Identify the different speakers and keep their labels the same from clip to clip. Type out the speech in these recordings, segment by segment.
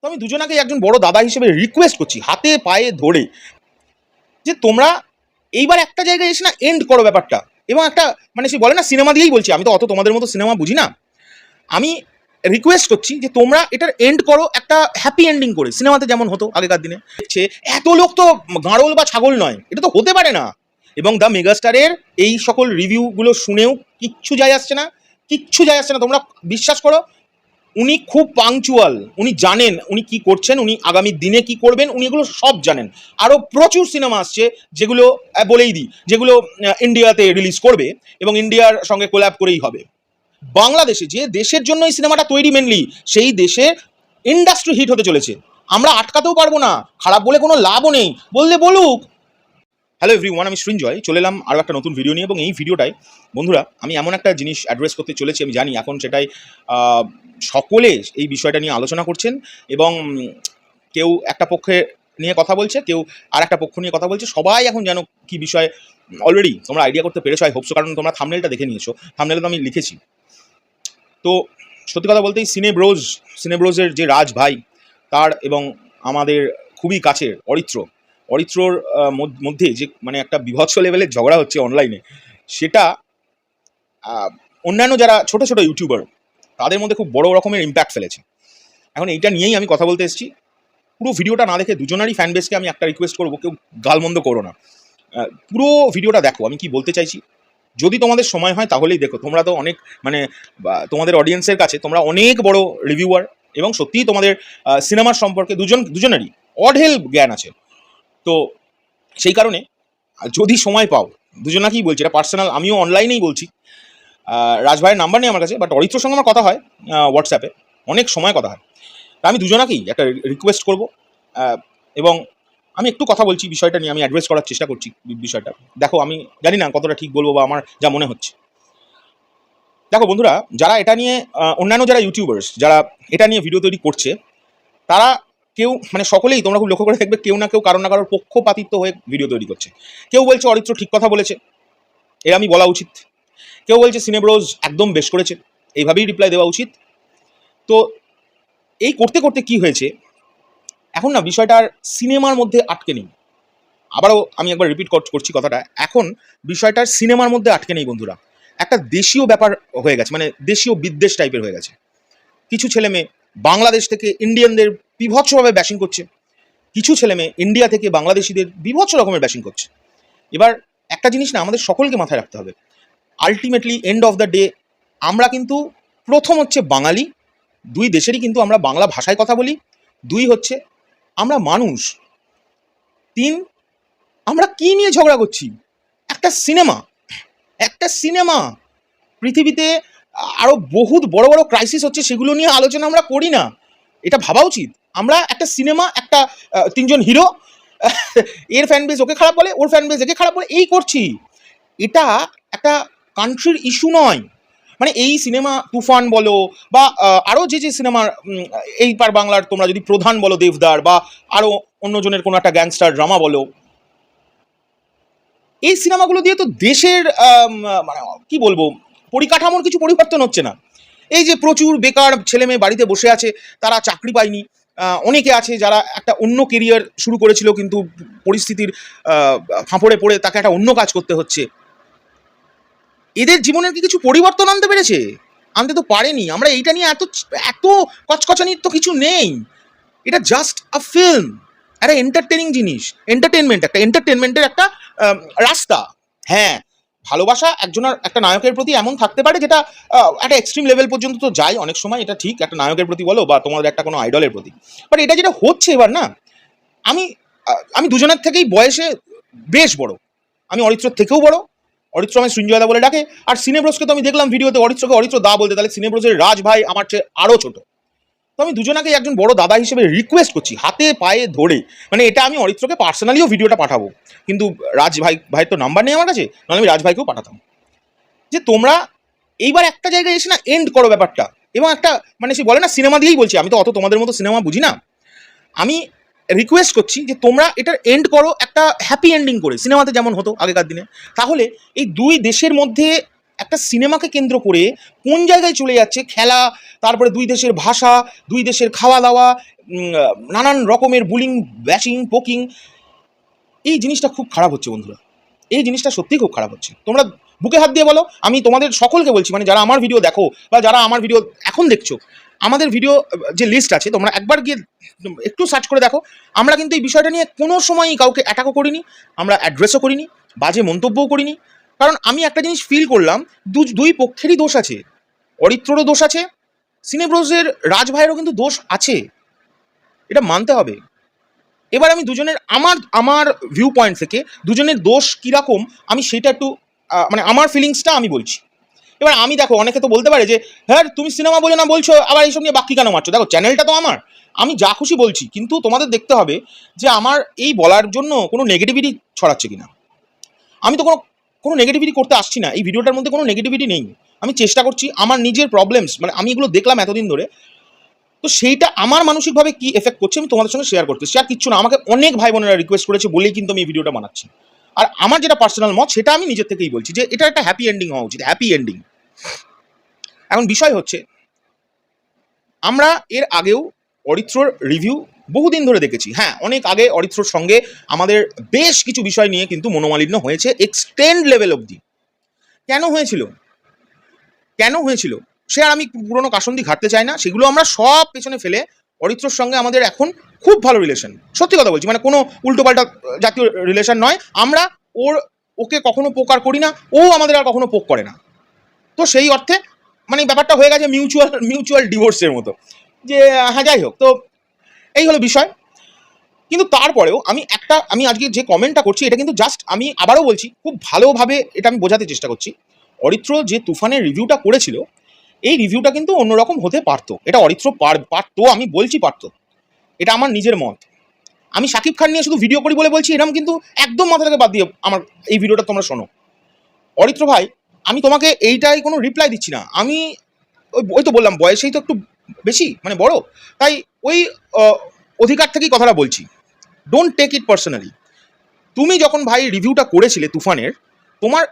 Speaker 1: তো আমি দুজনাকে একজন বড় দাদা হিসেবে রিকোয়েস্ট করছি হাতে পায়ে ধরে যে তোমরা এইবার একটা জায়গায় এসে না এন্ড করো ব্যাপারটা। এবং একটা মানে সে বলে না সিনেমা দিয়েই বলছি, আমি তো অত তোমাদের মতো সিনেমা বুঝি না। আমি রিকোয়েস্ট করছি যে তোমরা এটার এন্ড করো একটা হ্যাপি এন্ডিং করে, সিনেমাতে যেমন হতো আগেকার দিনে। দেখছে এত লোক তো গাঁড়ল বা ছাগল নয়, এটা তো হতে পারে না। এবং দ্য মেগাস্টারের এই সকল রিভিউগুলো শুনেও কিচ্ছু যায় আসছে না, কিচ্ছু যায় আসছে না। তোমরা বিশ্বাস করো, উনি খুব পাংচুয়াল, উনি জানেন উনি কি করছেন, উনি আগামী দিনে কি করবেন, উনি এগুলো সব জানেন। আরও প্রচুর সিনেমা আসছে যেগুলো বলেই দিই, যেগুলো ইন্ডিয়াতে রিলিজ করবে এবং ইন্ডিয়ার সঙ্গে কোল্যাব করেই হবে। বাংলাদেশে যে দেশের জন্য এই সিনেমাটা তৈরি মেনলি, সেই দেশের ইন্ডাস্ট্রি হিট হতে চলেছে। আমরা আটকাতেও পারবো না, খারাপ বলে কোনো লাভও নেই, বললে বলুক। হ্যালো এভরিওয়ান, আমি সৃঞ্জয় চলে এলাম আরও একটা নতুন ভিডিও নিয়ে। এবং এই ভিডিওটায় বন্ধুরা আমি এমন একটা জিনিস অ্যাড্রেস করতে চলেছি, আমি জানি এখন সেটাই সকলে এই বিষয়টা নিয়ে আলোচনা করছেন এবং কেউ একটা পক্ষে নিয়ে কথা বলছে, কেউ আর একটা পক্ষ নিয়ে কথা বলছে। সবাই এখন যেন কি বিষয় অলরেডি তোমরা আইডিয়া করতে পেরেছো, আই হোপসো, কারণ তোমরা থাম্বনেলটা দেখে নিয়েছো। থাম্বনেলে তো আমি লিখেছি। তো সত্যি কথা বলতেই সিনেব্রোজের যে রাজ ভাই, তার এবং আমাদের খুবই কাছের অরিত্রর মধ্যে যে মানে একটা বিভৎস লেভেলের ঝগড়া হচ্ছে অনলাইনে, সেটা অন্যান্য যারা ছোট ছোট ইউটিউবার তাদের মধ্যে খুব বড় রকমের ইম্প্যাক্ট ফেলেছে। এখন এইটা নিয়েই আমি কথা বলতে এসেছি। পুরো ভিডিওটা না দেখে দুজনারই ফ্যান বেসকে আমি একটা রিকোয়েস্ট করবো, কেউ গালমন্দ করো না, পুরো ভিডিওটা দেখো আমি কি বলতে চাইছি। যদি তোমাদের সময় হয় তাহলেই দেখো। তোমরা তো অনেক মানে তোমাদের অডিয়েন্সের কাছে তোমরা অনেক বড় রিভিউয়ার এবং সত্যিই তোমাদের সিনেমার সম্পর্কে দুজনেরই অঢেল জ্ঞান আছে। তো সেই কারণে যদি সময় পাও, দুজনাকেই বলছি, এটা পার্সোনাল, আমিও অনলাইনেই বলছি। রাজভাইয়ের নাম্বার নেই আমার কাছে, বাট অরিত্রর সঙ্গে আমার কথা হয় হোয়াটসঅ্যাপে, অনেক সময় কথা হয়। তা আমি দুজনাকেই একটা রিকোয়েস্ট করব এবং আমি একটু কথা বলছি বিষয়টা নিয়ে, আমি অ্যাড্রেস করার চেষ্টা করছি বিষয়টা। দেখো আমি জানি না কতটা ঠিক বলবো বা আমার যা মনে হচ্ছে। দেখো বন্ধুরা, যারা এটা নিয়ে অন্যান্য যারা ইউটিউবার্স যারা এটা নিয়ে ভিডিও তৈরি করছে, তারা কেউ মানে সকলেই তোমরা খুব লক্ষ্য করে দেখবে কেউ না কেউ কারো না কারোর পক্ষপাতিত্ব হয়ে ভিডিও তৈরি করছে। কেউ বলছে অরিত্র ঠিক কথা বলেছে, এর আমি বলা উচিত। কেউ বলছে সিনেব্রোজ একদম বেশ করেছে, এইভাবেই রিপ্লাই দেওয়া উচিত। তো এই করতে করতে কি হয়েছে, এখন না বিষয়টা আর সিনেমার মধ্যে আটকে নেই। আবারও আমি একবার রিপিট করছি কথাটা, এখন বিষয়টার সিনেমার মধ্যে আটকে নেই বন্ধুরা, একটা দেশীয় ব্যাপার হয়ে গেছে, মানে দেশীয় বিদ্বেষ টাইপের হয়ে গেছে। কিছু ছেলে মেয়ে বাংলাদেশ থেকে ইন্ডিয়ানদের বিভৎসভাবে ব্যাশিং করছে, কিছু ছেলে মেয়ে ইন্ডিয়া থেকে বাংলাদেশিদের বিভৎস রকমের ব্যাশিং করছে। এবার একটা জিনিস না আমাদের সকলকে মাথায় রাখতে হবে, ultimately end of the day আমরা কিন্তু প্রথম হচ্ছে বাঙালি, দুই দেশেরই কিন্তু আমরা বাংলা ভাষায় কথা বলি, দুই হচ্ছে আমরা মানুষ, তিন আমরা কি নিয়ে ঝগড়া করছি, একটা সিনেমা পৃথিবীতে আরো বহুত বড় বড় ক্রাইসিস হচ্ছে, সেগুলো নিয়ে আলোচনা আমরা করি না। এটা ভাবা উচিত। আমরা একটা সিনেমা, একটা তিনজন হিরো, এর ফ্যান বেস ওকে খারাপ বলে, ওর ফ্যান বেস একে খারাপ বলে, এই করছি। এটা একটা কান্ট্রির ইস্যু নয়। মানে এই সিনেমা তুফান বলো বা আরও যে সিনেমার এই পার বাংলার তোমরা যদি প্রধান বলো দেবদার, বা আরও অন্যজনের কোনো একটা গ্যাংস্টার ড্রামা বলো, এই সিনেমাগুলো দিয়ে তো দেশের মানে কি বলবো পরিকাঠামোর কিছু পরিবর্তন হচ্ছে না। এই যে প্রচুর বেকার ছেলে মেয়ে বাড়িতে বসে আছে, তারা চাকরি পায়নি, অনেকে আছে যারা একটা অন্য কেরিয়ার শুরু করেছিল কিন্তু পরিস্থিতির ফাঁপড়ে পড়ে তাকে একটা অন্য কাজ করতে হচ্ছে। এদের জীবনের কি কিছু পরিবর্তন আনতে পেরেছে? আনতে তো পারেনি। আমরা এইটা নিয়ে এত এত কচকচানির তো কিছু নেই। এটা জাস্ট আ ফিল্ম, একটা এন্টারটেনিং জিনিস, একটা এন্টারটেনমেন্টের একটা রাস্তা। হ্যাঁ, ভালোবাসা একজনের একটা নায়কের প্রতি এমন থাকতে পারে যেটা একটা এক্সট্রিম লেভেল পর্যন্ত তো যায় অনেক সময়, এটা ঠিক, একটা নায়কের প্রতি বলো বা তোমাদের একটা কোনো আইডলের প্রতি। বাট এটা যেটা হচ্ছে এবার না, আমি দুজনের থেকেই বয়সে বেশ বড়, আমি অরিত্রর থেকেও বড়। অরিত্র আমি সৃঞ্জয়দা বলে ডাকে, আর সিনেব্রোজকে তো আমি দেখলাম ভিডিওতে অরিত্রকে অরিত্র দা বলতে, তাহলে সিনেব্রোজের রাজ ভাই আমার চেয়ে আরও ছোট। তো আমি দুজনাকে একজন বড় দাদা হিসেবে রিকোয়েস্ট করছি হাতে পায়ে ধরে, মানে এটা আমি অরিত্রকে পার্সোনালিও ভিডিওটা পাঠাবো, কিন্তু ভাইয়ের তো নাম্বার নেই আমার কাছে, নাহলে আমি রাজ ভাইকেও পাঠাতাম, যে তোমরা এইবার একটা জায়গায় এসে না এন্ড করো ব্যাপারটা। এবং একটা মানে সে বলে না সিনেমা দিয়েই বলছি, আমি তো অত তোমাদের মতো সিনেমা বুঝি না। আমি রিকোয়েস্ট করছি যে তোমরা এটার এন্ড করো একটা হ্যাপি এন্ডিং করে, সিনেমাতে যেমন হতো আগেকার দিনে। তাহলে এই দুই দেশের মধ্যে একটা সিনেমাকে কেন্দ্র করে কোন জায়গায় চলে যাচ্ছে খেলা, তারপরে দুই দেশের ভাষা, দুই দেশের খাওয়া দাওয়া, নানান রকমের বুলিং, ব্যাশিং, পোকিং। এই জিনিসটা খুব খারাপ হচ্ছে বন্ধুরা, এই জিনিসটা সত্যিই খুব খারাপ হচ্ছে। তোমরা বুকে হাত দিয়ে বলো, আমি তোমাদের সকলকে বলছি, মানে যারা আমার ভিডিও দেখো বা যারা আমার ভিডিও এখন দেখছো, আমাদের ভিডিও যে লিস্ট আছে তোমরা একবার গিয়ে একটু সার্চ করে দেখো। আমরা কিন্তু এই বিষয়টা নিয়ে কোনো সময়ই কাউকে অ্যাটাকও করিনি, আমরা অ্যাড্রেসও করিনি, বাজে মন্তব্যও করিনি। কারণ আমি একটা জিনিস ফিল করলাম, দুই পক্ষেরই দোষ আছে। অরিত্ররও দোষ আছে, সিনেব্রোজের রাজ ভাইয়েরও কিন্তু দোষ আছে, এটা মানতে হবে। এবার আমি দুজনের আমার ভিউ পয়েন্ট থেকে দুজনের দোষ কীরকম আমি সেটা একটু মানে আমার ফিলিংসটা আমি বলছি। এবার আমি দেখো, অনেকে তো বলতে পারে যে হ্যাঁ তুমি সিনেমা বলে না বলছো, আবার এইসব নিয়ে বাকি কেন মারছো। দেখো চ্যানেলটা তো আমার, আমি যা খুশি বলছি, কিন্তু তোমাদের দেখতে হবে যে আমার এই বলার জন্য কোনো নেগেটিভিটি ছড়াচ্ছে কিনা। আমি তো কোনো নেগেটিভিটি করতে আসছি না, এই ভিডিওটার মধ্যে কোনো নেগেটিভিটি নেই। আমি চেষ্টা করছি আমার নিজের প্রবলেমস, মানে আমি এগুলো দেখলাম এতদিন ধরে, তো সেইটা আমার মানসিকভাবে কি এফেক্ট করছে আমি তোমাদের সঙ্গে শেয়ার করতেছি। আর কিচ্ছু না, আমাকে অনেক ভাই বোনেরা রিকোয়েস্ট করেছে বলেই কিন্তু আমি এই ভিডিওটা বানাচ্ছি। আর আমার যেটা পার্সোনাল মত সেটা আমি নিজের থেকেই বলছি যে এটা একটা হ্যাপি এন্ডিং হওয়া উচিত, হ্যাপি এন্ডিং। এখন বিষয় হচ্ছে, আমরা এর আগেও অরিত্রর রিভিউ বহুদিন ধরে দেখেছি। হ্যাঁ, অনেক আগে অরিত্রর সঙ্গে আমাদের বেশ কিছু বিষয় নিয়ে কিন্তু মনোমালিন্য হয়েছে, এক্সটেন্ড লেভেল অবধি। কেন হয়েছিল সে আর আমি পুরোনো কাসন্দি ঘাটতে চাই না, সেগুলো আমরা সব পেছনে ফেলে অরিত্রর সঙ্গে আমাদের এখন খুব ভালো রিলেশন। সত্যি কথা বলছি, মানে কোনো উল্টোপাল্টা জাতীয় রিলেশন নয়। আমরা ওকে কখনো পোক আর করি না, ও আমাদের আর কখনো পোক করে না। তো সেই অর্থে মানে ব্যাপারটা হয়ে গেছে মিউচুয়াল ডিভোর্সের মতো, যে হ্যাঁ যাই হোক। তো এই হলো বিষয়। কিন্তু তারপরেও আমি আজকে যে কমেন্টটা করছি এটা কিন্তু জাস্ট, আমি আবারও বলছি, খুব ভালোভাবে এটা আমি বোঝাতে চেষ্টা করছি। অরিত্র যে তুফানের রিভিউটা করেছিল, এই রিভিউটা কিন্তু অন্যরকম হতে পারতো। এটা অরিত্র পারতো, আমি বলছি পারতো, এটা আমার নিজের মত। আমি শাকিব খান নিয়ে শুধু ভিডিও করি বলে বলছি এরকম কিন্তু একদম মাথা থেকে বাদ দিয়ে আমার এই ভিডিওটা তোমরা শোনো। অরিত্র ভাই, আমি তোমাকে এইটাই কোনো রিপ্লাই দিচ্ছি না। আমি ওই তো বললাম, বয়সেই তো একটু বেশি, মানে বড়, তাই ওই অধিকার থেকেই কথাটা বলছি। Don't take it personally. তুমি যখন ভাই রিভিউটা করেছিলে তুফানের, তোমার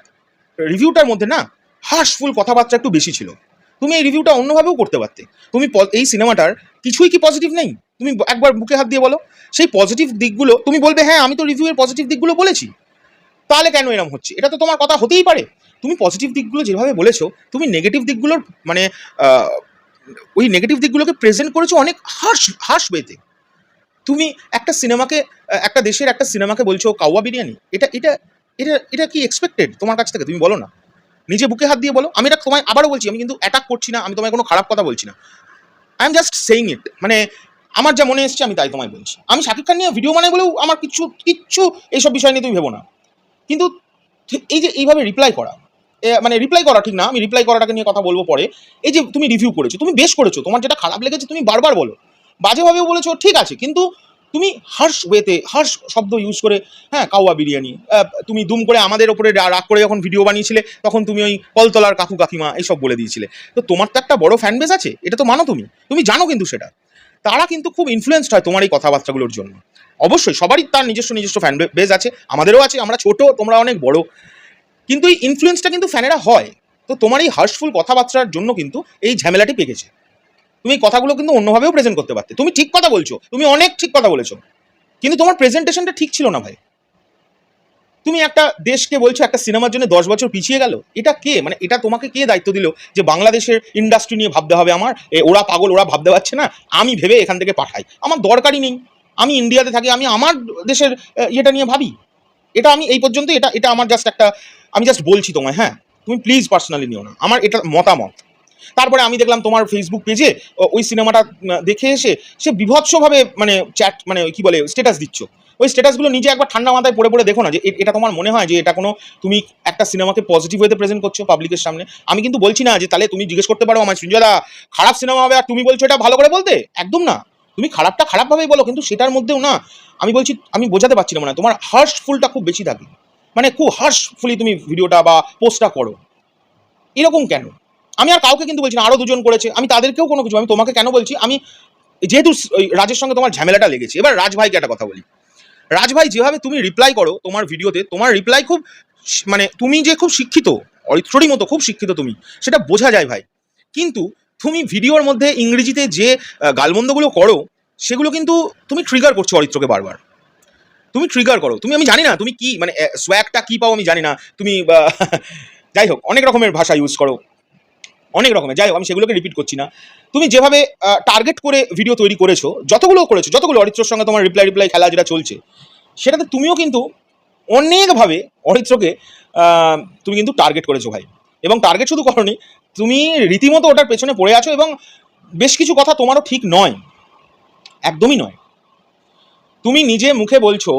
Speaker 1: রিভিউটার মধ্যে না হার্শফুল কথাবার্তা একটু বেশি ছিল। তুমি এই রিভিউটা অন্যভাবেও করতে পারতে। তুমি এই সিনেমাটার কিছুই কি পজিটিভ নেই? তুমি একবার বুকে হাত দিয়ে বলো সেই পজিটিভ দিকগুলো। তুমি বলবে হ্যাঁ আমি তো রিভিউয়ের পজিটিভ দিকগুলো বলেছি, তাহলে কেন এরকম হচ্ছে? এটা তো তোমার কথা হতেই পারে। তুমি পজিটিভ দিকগুলো যেভাবে বলেছো, তুমি নেগেটিভ দিকগুলোর মানে ওই নেগেটিভ দিকগুলোকে প্রেজেন্ট করেছো অনেক হার্শ ওয়েতে। তুমি একটা সিনেমাকে, একটা দেশের একটা সিনেমাকে বলছো কাওয়া বিরিয়ানি। এটা এটা এটা এটা কি এক্সপেক্টেড তোমার কাছ থেকে? তুমি বলো না, নিজে বুকে হাত দিয়ে বলো। আমি এটা তোমায় আবারও বলছি, আমি কিন্তু অ্যাটাক করছি না, আমি তোমায় কোনো খারাপ কথা বলছি না, আই এম জাস্ট সেইং ইট। মানে আমার যা মনে এসছে আমি তাই তোমায় বলছি। আমি শাকিব খান নিয়ে ভিডিও বানাই বলেও আমার কিচ্ছু এইসব বিষয় নিয়ে তুমি ভেবো না। কিন্তু এই যে এইভাবে রিপ্লাই করা, মানে রিপ্লাই করা ঠিক না, আমি রিপ্লাই করাটাকে নিয়ে কথা বলবো পরে। এই যে তুমি রিভিউ করেছো, তুমি বেশ করেছো, তোমার যেটা খারাপ লেগেছে তুমি বারবার বলো, বাজেভাবেও বলেছো ঠিক আছে, কিন্তু তুমি হার্শ ওয়েতে, হার্শ শব্দ ইউজ করে, হ্যাঁ কাওয়া বিরিয়ানি, তুমি দুম করে আমাদের ওপরে রাগ করে যখন ভিডিও বানিয়েছিলে তখন তুমি ওই কলতলার কাকু কাকিমা এইসব বলে দিয়েছিলে। তো তোমার তো একটা বড় ফ্যান বেস আছে, এটা তো মানো, তুমি জানো কিন্তু সেটা। তারা কিন্তু খুব ইনফ্লুয়েসড হয় তোমার এই কথাবার্তাগুলোর জন্য। অবশ্যই সবারই তার নিজস্ব ফ্যান বেস আছে, আমাদেরও আছে, আমরা ছোট, তোমরা অনেক বড়, কিন্তু এই ইনফ্লুয়েন্সটা কিন্তু ফ্যানেরা হয়। তো তোমার এই হার্শফুল কথাবার্তার জন্য কিন্তু এই ঝামেলাটি পেকেছে। তুমি এই কথাগুলো কিন্তু অন্যভাবেও প্রেজেন্ট করতে পারতে। তুমি ঠিক কথা বলছো, তুমি অনেক ঠিক কথা বলেছো, কিন্তু তোমার প্রেজেন্টেশনটা ঠিক ছিল না ভাই। তুমি একটা দেশকে বলছো একটা সিনেমার জন্য 10 বছর পিছিয়ে গেল, এটা কে, মানে এটা তোমাকে কে দায়িত্ব দিল যে বাংলাদেশের ইন্ডাস্ট্রি নিয়ে ভাবতে হবে আমার? ওরা পাগল, ওরা ভাবতে পারছে না, আমি ভেবে এখান থেকে পাঠাই, আমার দরকারই নেই। আমি ইন্ডিয়াতে থাকি, আমি আমার দেশের ইয়েটা নিয়ে ভাবি। এটা আমি এই পর্যন্ত, এটা আমার জাস্ট একটা, আমি জাস্ট বলছি তোমায়। হ্যাঁ, তুমি প্লিজ পার্সোনালি নিও না, আমার এটা মতামত। তারপরে আমি দেখলাম তোমার ফেসবুক পেজে ওই সিনেমাটা দেখে এসে সে বিভৎসভাবে মানে চ্যাট, মানে কি বলে, স্ট্যাটাস দিচ্ছ। ওই স্ট্যাটাসগুলো নিজে একবার ঠান্ডা মাথায় পড়ে দেখো না, যে এটা তোমার মনে হয় যে এটা কোনো, তুমি একটা সিনেমাকে পজিটিভ ওয়েতে প্রেজেন্ট করছো পাবলিকের সামনে। আমি কিন্তু বলছি না যে তাহলে তুমি জিজ্ঞেস করতে পারো আমার সৃঞ্জয়দা খারাপ সিনেমা হবে আর তুমি বলছো এটা ভালো করে বলতে, একদম না। তুমি খারাপটা খারাপভাবেই বলো, কিন্তু সেটার মধ্যেও না, আমি বলছি, আমি বোঝাতে পারছি না, মানে তোমার হার্শফুলটা খুব বেশি থাকে, মানে খুব হার্শফুলি তুমি ভিডিওটা বা পোস্টটা করো। এরকম কেন? আমি আর কাউকে কিন্তু বলছি না, আরও দুজন করেছে, আমি তাদেরকেও কোনো কিছু, আমি তোমাকে কেন বলছি, আমি যেহেতু ওই রাজের সঙ্গে তোমার ঝামেলাটা লেগেছে। এবার রাজ ভাইকে একটা কথা বলি, রাজ ভাই যেভাবে তুমি রিপ্লাই করো তোমার ভিডিওতে, তোমার রিপ্লাই খুব, মানে তুমি যে খুব শিক্ষিত অরিত্ররই মতো খুব শিক্ষিত তুমি, সেটা বোঝা যায় ভাই। কিন্তু তুমি ভিডিওর মধ্যে ইংরেজিতে যে গালমন্দগুলো করো সেগুলো কিন্তু তুমি ট্রিগার করছো অরিত্রকে বারবার। তুমি ট্রিগার করো, তুমি, আমি জানি না তুমি কি মানে সোয়াগটা কি পাও আমি জানি না, তুমি যাই হোক অনেক রকমের ভাষা ইউজ করো, অনেক রকমের, যাই হোক আমি সেগুলোকে রিপিট করছি না। তুমি যেভাবে টার্গেট করে ভিডিও তৈরি করেছো, যতগুলো অরিত্রর সঙ্গে তোমার রিপ্লাই খেলা যেটা চলছে, সেটাতে তুমিও কিন্তু অনেকভাবে অরিত্রকে তুমি কিন্তু টার্গেট করেছো ভাই। এবং টার্গেট শুধু করনি, তুমি রীতিমতো ওটার পেছনে পড়ে আছো, এবং বেশ কিছু কথা তোমারও ঠিক নয়, একদমই নয়। তুমি নিজে মুখে বলছো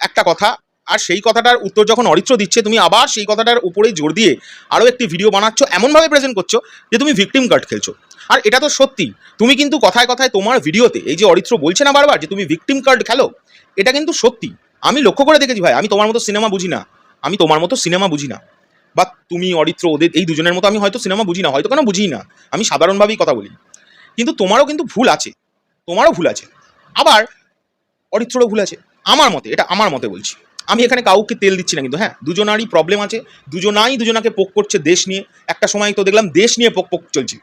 Speaker 1: একটা কথা, আর সেই কথাটার উত্তর যখন অরিত্র দিচ্ছে তুমি আবার সেই কথাটার উপরেই জোর দিয়ে আরও একটি ভিডিও বানাচ্ছ, এমনভাবে প্রেজেন্ট করছো যে তুমি ভিকটিম কার্ড খেলছো। আর এটা তো সত্যি, তুমি কিন্তু কথায় কথায় তোমার ভিডিওতে এই যে অরিত্র বলছে না বারবার যে তুমি ভিকটিম কার্ড খেলো, এটা কিন্তু সত্যি। আমি লক্ষ্য করে দেখেছি ভাই, আমি তোমার মতো সিনেমা বুঝি না, বা তুমি অরিত্র ওদের এই দুজনের মতো আমি হয়তো সিনেমা বুঝি না, হয়তো কেন বুঝি না, আমি সাধারণভাবেই কথা বলি। কিন্তু তোমারও কিন্তু ভুল আছে, আবার অরিত্রও ভুল আছে আমার মতে, এটা আমার মতে বলছি। আমি এখানে কাউকে তেল দিচ্ছি না, কিন্তু হ্যাঁ দুজনারই প্রবলেম আছে, দুজনাকে পোক করছে দেশ নিয়ে, একটা সময় তো দেখলাম দেশ নিয়ে পোক চলছে।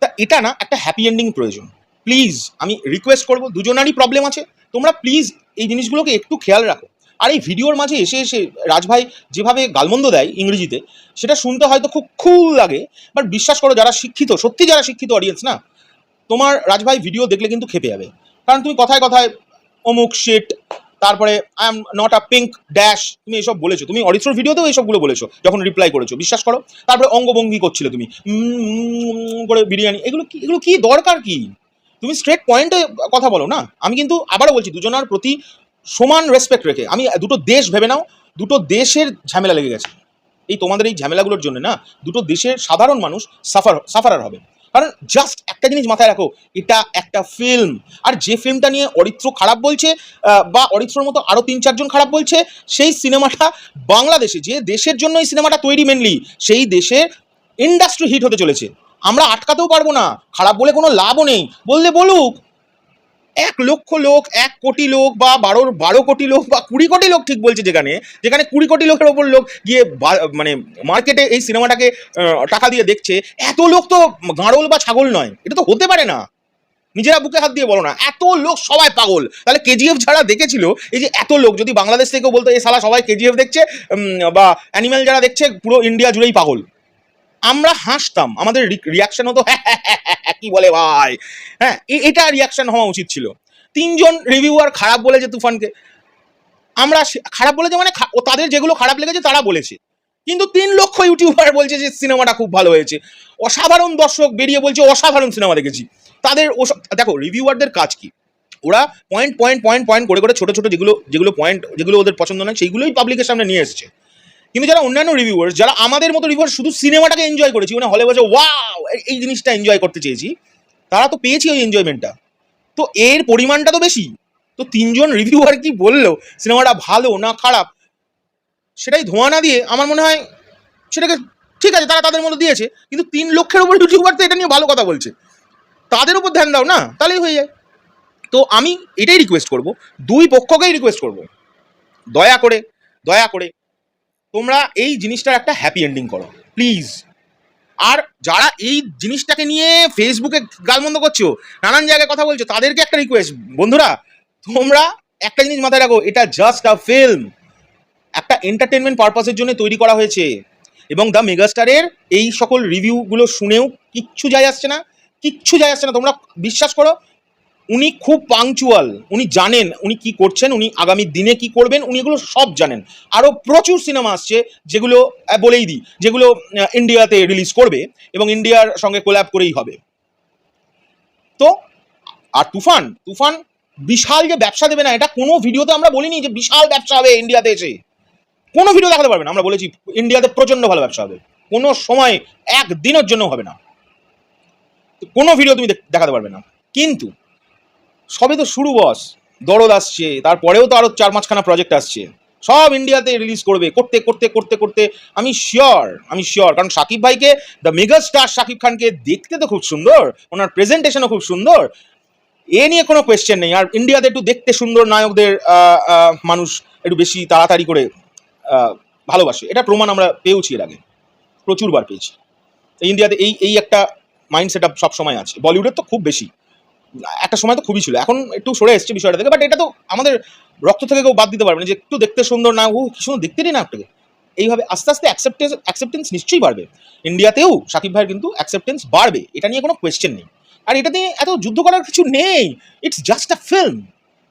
Speaker 1: তা এটা না, একটা হ্যাপি এন্ডিং প্রয়োজন। প্লিজ আমি রিকোয়েস্ট করবো, দুজনারই প্রবলেম আছে, তোমরা প্লিজ এই জিনিসগুলোকে একটু খেয়াল রাখো। আর এই ভিডিওর মাঝে এসে রাজভাই যেভাবে গালমন্দ দেয় ইংরেজিতে, সেটা শুনতে হয়তো খুব কুল লাগে, বাট বিশ্বাস করো যারা শিক্ষিত, সত্যি যারা শিক্ষিত অডিয়েন্স না, তোমার রাজভাই ভিডিও দেখলে কিন্তু খেপে যাবে। কারণ তুমি কথায় কথায় অমুক শিট, তারপরে I am not a pink dash, তুমি এসব বলেছো, তুমি অরিত্রর ভিডিওতেও এইসবগুলো বলেছো যখন রিপ্লাই করেছো, বিশ্বাস করো। তারপরে অঙ্গভঙ্গি করছিলে তুমি করে বিরিয়ানি, এগুলো কি দরকার কি? তুমি স্ট্রেট পয়েন্টে কথা বলো না। আমি কিন্তু আবারও বলছি, দুজনের প্রতি সমান রেসপেক্ট রেখে, আমি দুটো দেশ ভেবে নাও, দুটো দেশের ঝামেলা লেগে গেছে এই তোমাদের এই ঝামেলাগুলোর জন্য না, দুটো দেশের সাধারণ মানুষ সাফারার হবে। কারণ জাস্ট একটা জিনিস মাথায় রাখো, এটা একটা ফিল্ম, আর যে ফিল্মটা নিয়ে অরিত্র খারাপ বলছে, বা অরিত্রর মতো আরও 3-4 জন খারাপ বলছে, সেই সিনেমাটা বাংলাদেশে, যে দেশের জন্য এই সিনেমাটা তৈরি মেনলি, সেই দেশের ইন্ডাস্ট্রি হিট হতে চলেছে। আমরা আটকাতেও পারবো না, খারাপ বলে কোনো লাভও নেই, বললে বলুক। 1,00,000 লোক, 1 কোটি লোক, বা 12 কোটি লোক, বা 20 কোটি লোক ঠিক বলছে, যেখানে 20 কোটি লোকের ওপর লোক গিয়ে মানে মার্কেটে এই সিনেমাটাকে টাকা দিয়ে দেখছে, এত লোক তো গাঁড়ল বা ছাগল নয়, এটা তো হতে পারে না। নিজেরা বুকে হাত দিয়ে বলো না, এত লোক সবাই পাগল। তাহলে কেজিএফ যারা দেখেছিল, এই যে এত লোক যদি বাংলাদেশ থেকেও বলতো এই সালা সবাই কেজিএফ দেখছে, বা অ্যানিমেল যারা দেখছে পুরো ইন্ডিয়া জুড়েই পাগল, আমরা হাসতাম, আমাদের রিয়াকশন হতো কি বলে ভাই, হ্যাঁ এটা রিয়াকশন হওয়া উচিত ছিল। 3 জন রিভিউয়ার খারাপ বলেছে তুফানকে, আমরা খারাপ বলেছে মানে তাদের যেগুলো খারাপ লেগেছে তারা বলেছে, কিন্তু 3 লক্ষ ইউটিউবার বলছে যে সিনেমাটা খুব ভালো হয়েছে, অসাধারণ দর্শক বেরিয়ে বলছে অসাধারণ সিনেমা দেখেছি। তাদের দেখো রিভিউয়ারদের কাজ কি, ওরা পয়েন্ট করে ছোট ছোট যেগুলো পয়েন্ট, যেগুলো ওদের পছন্দ নয় সেইগুলোই পাবলিকের সামনে নিয়ে এসেছে। কিন্তু যারা অন্যান্য রিভিউয়ার্স, যারা আমাদের মতো রিভিউয়ার শুধু সিনেমাটাকে এনজয় করেছি, মানে হলে বলছে ওয়াও এই জিনিসটা এনজয় করতে চেয়েছি, তারা তো পেয়েছি ওই এনজয়মেন্টটা, তো এর পরিমাণটা তো বেশি। তো 3 জন রিভিউয়ার কি বললো সিনেমাটা ভালো না খারাপ, সেটাই ধোঁয়া না দিয়ে আমার মনে হয় সেটাকে ঠিক আছে তারা তাদের মতো দিয়েছে, কিন্তু 3 লক্ষের উপর ইউটিউবার তো এটা নিয়ে ভালো কথা বলছে, তাদের উপর ধ্যান দাও না, তাহলেই হয়ে যায়। তো আমি এটাই রিকোয়েস্ট করব, দুই পক্ষকেই রিকোয়েস্ট করব, দয়া করে তোমরা এই জিনিসটার একটা হ্যাপি এন্ডিং করো প্লিজ। আর যারা এই জিনিসটাকে নিয়ে ফেসবুকে গালমন্দ করছো, নানান জায়গায় কথা বলছো, তাদেরকে একটা রিকোয়েস্ট, বন্ধুরা তোমরা একটা জিনিস মাথায় রাখো, এটা জাস্ট আ ফিল্ম, একটা এন্টারটেনমেন্ট পারপাসের জন্য তৈরি করা হয়েছে। এবং দ্য মেগাস্টারের এই সকল রিভিউগুলো শুনেও কিচ্ছু যায় আসছে না, তোমরা বিশ্বাস করো, উনি খুব পাংচুয়াল, উনি জানেন উনি কি করছেন, উনি আগামী দিনে কি করবেন, উনি এগুলো সব জানেন। আরও প্রচুর সিনেমা আসছে যেগুলো বলেই দিই, যেগুলো ইন্ডিয়াতে রিলিজ করবে এবং ইন্ডিয়ার সঙ্গে কোল্যাব করেই হবে। তো আর তুফান বিশাল যে ব্যবসা দেবে না, এটা কোনো ভিডিওতে আমরা বলিনি যে বিশাল ব্যবসা হবে ইন্ডিয়াতে এসে, কোনো ভিডিও দেখাতে পারবে না। আমরা বলেছি ইন্ডিয়াতে প্রচন্ড ভালো ব্যবসা হবে, কোনো সময় একদিনের জন্য হবে না, কোনো ভিডিও তুমি দেখাতে পারবে না। কিন্তু সবে তো শুরু বস, দরদ আসছে, তারপরেও তো আরো 4-5খানা প্রজেক্ট আসছে, সব ইন্ডিয়াতে রিলিজ করতে আমি শিওর, কারণ শাকিব ভাইকে, দ্য মেগা স্টার শাকিব খানকে দেখতে তো খুব সুন্দর, ওনার প্রেজেন্টেশনও খুব সুন্দর, এ নিয়ে কোনো কোয়েশ্চেন নেই। আর ইন্ডিয়াতে একটু দেখতে সুন্দর নায়কদের মানুষ একটু বেশি তাড়াতাড়ি করে ভালোবাসে, এটা প্রমাণ আমরা পেয়েছি এর আগে, প্রচুরবার পেয়েছি। ইন্ডিয়াতে এই একটা মাইন্ড সেট আপ সবসময় আছে, বলিউডের তো খুব বেশি, একটা সময় তো খুবই ছিল, এখন একটু সরে এসছে বিষয়টা থেকে, বাট এটা তো আমাদের রক্ত থেকে কেউ বাদ দিতে পারবে না যে একটু দেখতে সুন্দর না, ও কি সুন্দর দেখতে নেই না একটাকে। এইভাবে আস্তে আস্তে অ্যাকসেপ্টেন্স নিশ্চয়ই বাড়বে, ইন্ডিয়াতেও সাকিব ভাইয়ের কিন্তু অ্যাকসেপ্টেন্স বাড়বে, এটা নিয়ে কোনো কোয়েশ্চেন নেই। আর এটা নিয়ে এত যুদ্ধ করার কিছু নেই, ইটস জাস্ট আ ফিল্ম।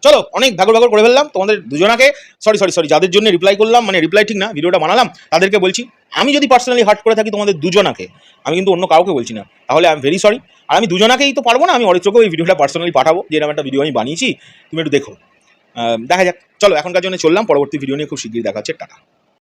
Speaker 1: চলো, অনেক ভাগর ভাগর করে ফেললাম তোমাদের দুজনাকে, সরি যাদের জন্য রিপ্লাই করলাম, মানে রিপ্লাই ঠিক না, ভিডিওটা বানালাম তাদেরকে বলছি, আমি যদি পার্সোনালি হার্ট করে থাকি তোমাদের দুজনাকে, আমি কিন্তু অন্য কাউকে বলছি না, তাহলে আই এম ভেরি সরি। আর আমি দুজনাকেই তো পারবো না, আমি অরিত্রকেও এই ভিডিওটা পার্সোনালি পাঠাবো, যে এরকম একটা ভিডিও আমি বানিয়েছি, তুমি একটু দেখো। দেখা যাক, চলো এখনকার জন্য চললাম, পরবর্তী ভিডিও নিয়ে খুব শীঘ্রই দেখা হচ্ছে, টাটা।